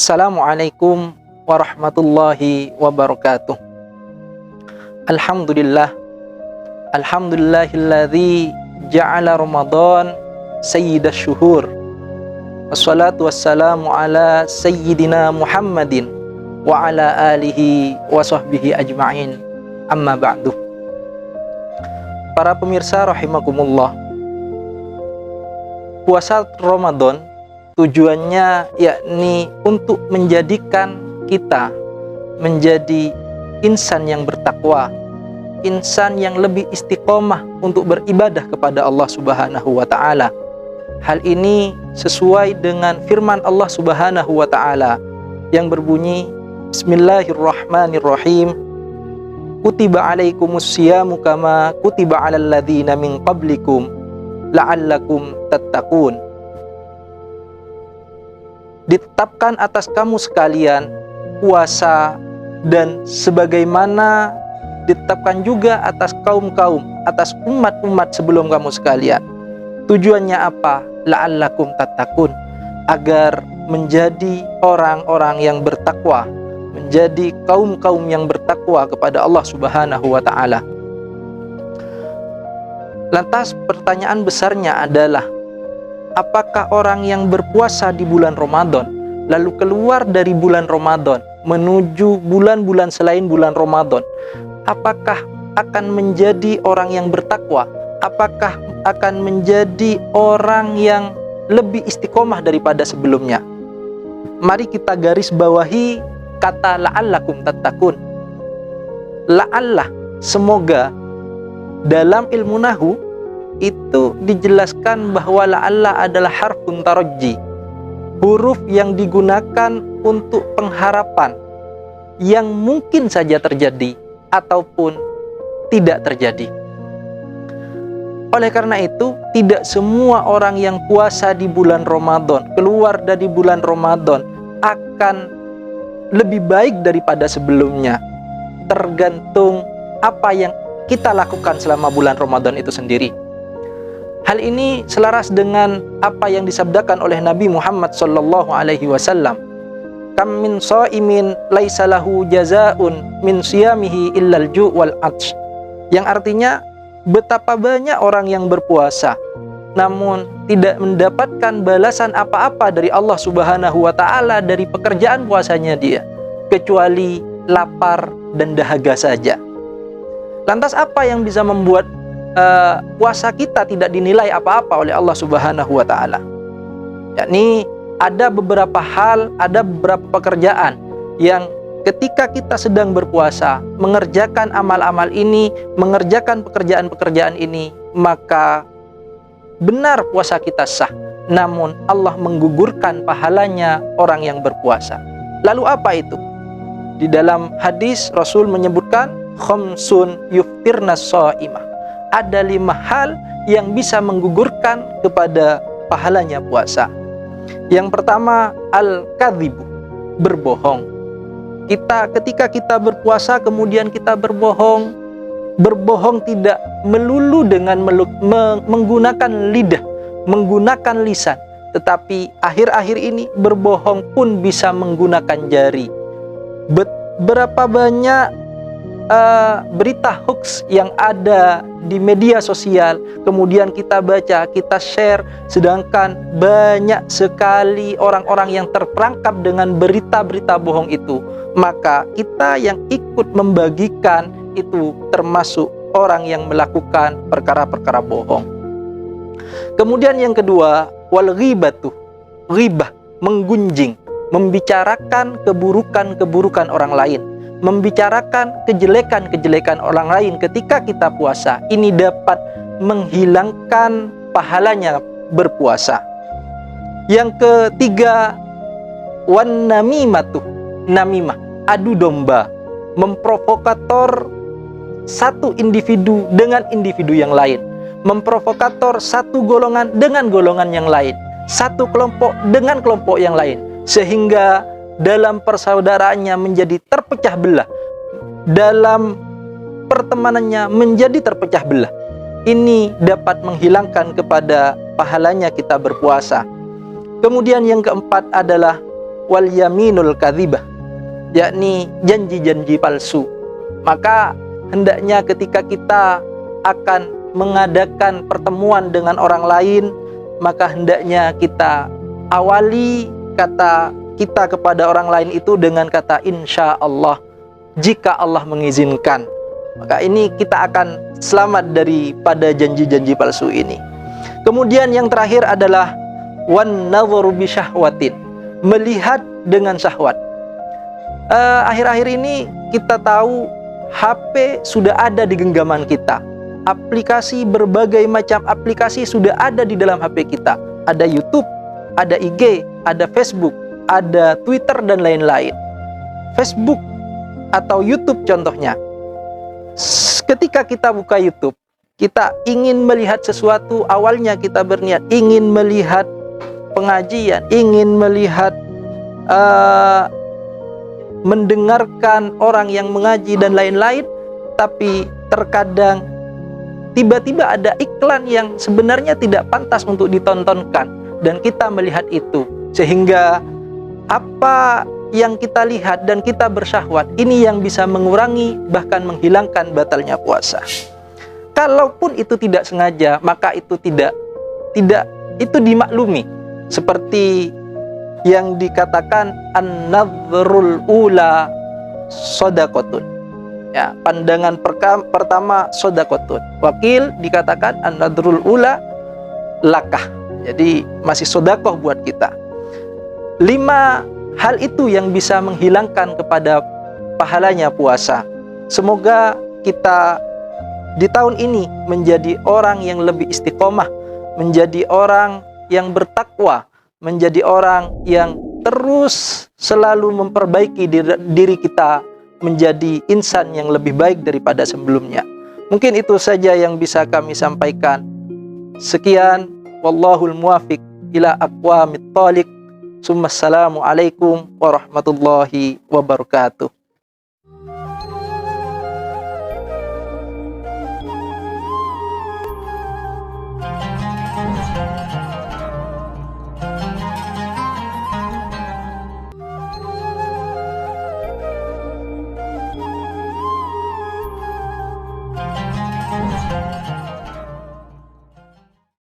Assalamualaikum warahmatullahi wabarakatuh. Alhamdulillah. Alhamdulillahilladzi ja'ala Ramadan sayyidash syuhur. Wassalatu wassalamu ala sayyidina Muhammadin wa ala alihi wa sahbihi ajma'in. Amma ba'du. Para pemirsa rahimakumullah, puasa Ramadan tujuannya yakni untuk menjadikan kita menjadi insan yang bertakwa, insan yang lebih istiqomah untuk beribadah kepada Allah Subhanahu wa taala. Hal ini sesuai dengan firman Allah Subhanahu wa taala yang berbunyi, Bismillahirrahmanirrahim. Kutiba alaikumus siyamu kama kutiba alal ladzina min qablikum la'allakum tattaqun. Ditetapkan atas kamu sekalian puasa, dan sebagaimana ditetapkan juga atas kaum-kaum, atas umat-umat sebelum kamu sekalian. Tujuannya apa? La'allakum tattaqun, agar menjadi orang-orang yang bertakwa, menjadi kaum-kaum yang bertakwa kepada Allah Subhanahu wa taala. Lantas pertanyaan besarnya adalah, apakah orang yang berpuasa di bulan Ramadan lalu keluar dari bulan Ramadan menuju bulan-bulan selain bulan Ramadan, apakah akan menjadi orang yang bertakwa? Apakah akan menjadi orang yang lebih istiqomah daripada sebelumnya? Mari kita garis bawahi kata la'allakum tattaqun. La'allah, semoga. Dalam ilmu nahwu itu dijelaskan bahwa la'alla adalah harfun tarajji, huruf yang digunakan untuk pengharapan yang mungkin saja terjadi ataupun tidak terjadi. Oleh karena itu, tidak semua orang yang puasa di bulan Ramadan, keluar dari bulan Ramadan, akan lebih baik daripada sebelumnya. Tergantung apa yang kita lakukan selama bulan Ramadan itu sendiri. Hal ini selaras dengan apa yang disabdakan oleh Nabi Muhammad sallallahu alaihi wasallam. Kam min shaimin laisa lahu jazaa'un min siyamihi illal ju' wal 'atsh. Yang artinya, betapa banyak orang yang berpuasa namun tidak mendapatkan balasan apa-apa dari Allah Subhanahu wa taala dari pekerjaan puasanya dia, kecuali lapar dan dahaga saja. Lantas apa yang bisa membuat puasa kita tidak dinilai apa-apa oleh Allah Subhanahu wa taala? Yakni ada beberapa hal, ada beberapa pekerjaan yang ketika kita sedang berpuasa, mengerjakan amal-amal ini, mengerjakan pekerjaan-pekerjaan ini, maka benar puasa kita sah, namun Allah menggugurkan pahalanya orang yang berpuasa. Lalu apa itu? Di dalam hadis Rasul menyebutkan khamsun yuftirnas shaimah. Ada 5 hal yang bisa menggugurkan kepada pahalanya puasa. Yang pertama, al-kadzibu, berbohong. Ketika kita berpuasa kemudian kita berbohong. Berbohong tidak melulu dengan menggunakan lidah, menggunakan lisan, tetapi akhir-akhir ini berbohong pun bisa menggunakan jari. Berapa banyak berita hoax yang ada di media sosial, kemudian kita baca, kita share, sedangkan banyak sekali orang-orang yang terperangkap dengan berita-berita bohong itu. Maka kita yang ikut membagikan itu termasuk orang yang melakukan perkara-perkara bohong. Kemudian yang kedua, wal ghibatu, ghibah, menggunjing, membicarakan keburukan-keburukan orang lain, membicarakan kejelekan-kejelekan orang lain ketika kita puasa. Ini dapat menghilangkan pahalanya berpuasa. Yang ketiga, wan namimatu, namimah, adu domba, memprovokator satu individu dengan individu yang lain, memprovokator satu golongan dengan golongan yang lain, satu kelompok dengan kelompok yang lain, sehingga dalam persaudaraannya menjadi terpecah belah, dalam pertemanannya menjadi terpecah belah. Ini dapat menghilangkan kepada pahalanya kita berpuasa. Kemudian yang keempat adalah wal yaminul kadzibah, yakni janji-janji palsu. Maka hendaknya ketika kita akan mengadakan pertemuan dengan orang lain, maka hendaknya kita awali kata kita kepada orang lain itu dengan kata insya Allah, jika Allah mengizinkan. Maka ini kita akan selamat daripada janji-janji palsu ini. Kemudian yang terakhir adalah wan nadharu bi syahwatin, melihat dengan syahwat. Akhir-akhir ini kita tahu HP sudah ada di genggaman kita. Aplikasi, berbagai macam aplikasi sudah ada di dalam HP kita. Ada YouTube, ada IG, ada Facebook, ada Twitter dan lain-lain. Facebook atau YouTube contohnya. Ketika kita buka YouTube, kita ingin melihat sesuatu, awalnya kita berniat ingin melihat pengajian, ingin melihat mendengarkan orang yang mengaji dan lain-lain, tapi terkadang tiba-tiba ada iklan yang sebenarnya tidak pantas untuk ditontonkan dan kita melihat itu, sehingga apa yang kita lihat dan kita bersyahwat ini yang bisa mengurangi bahkan menghilangkan batalnya puasa. Kalaupun itu tidak sengaja, maka itu tidak itu dimaklumi, seperti yang dikatakan an-nadhrul ula shadaqatun. Ya, pandangan pertama shadaqatun. Wakil dikatakan an-nadhrul ula lakah. Jadi masih sedekah buat kita. 5 hal itu yang bisa menghilangkan kepada pahalanya puasa. Semoga kita di tahun ini menjadi orang yang lebih istiqomah, menjadi orang yang bertakwa, menjadi orang yang terus selalu memperbaiki diri kita menjadi insan yang lebih baik daripada sebelumnya. Mungkin itu saja yang bisa kami sampaikan. Sekian, wallahul muwafiq ila aqwamit thaliq. Assalamualaikum warahmatullahi wabarakatuh.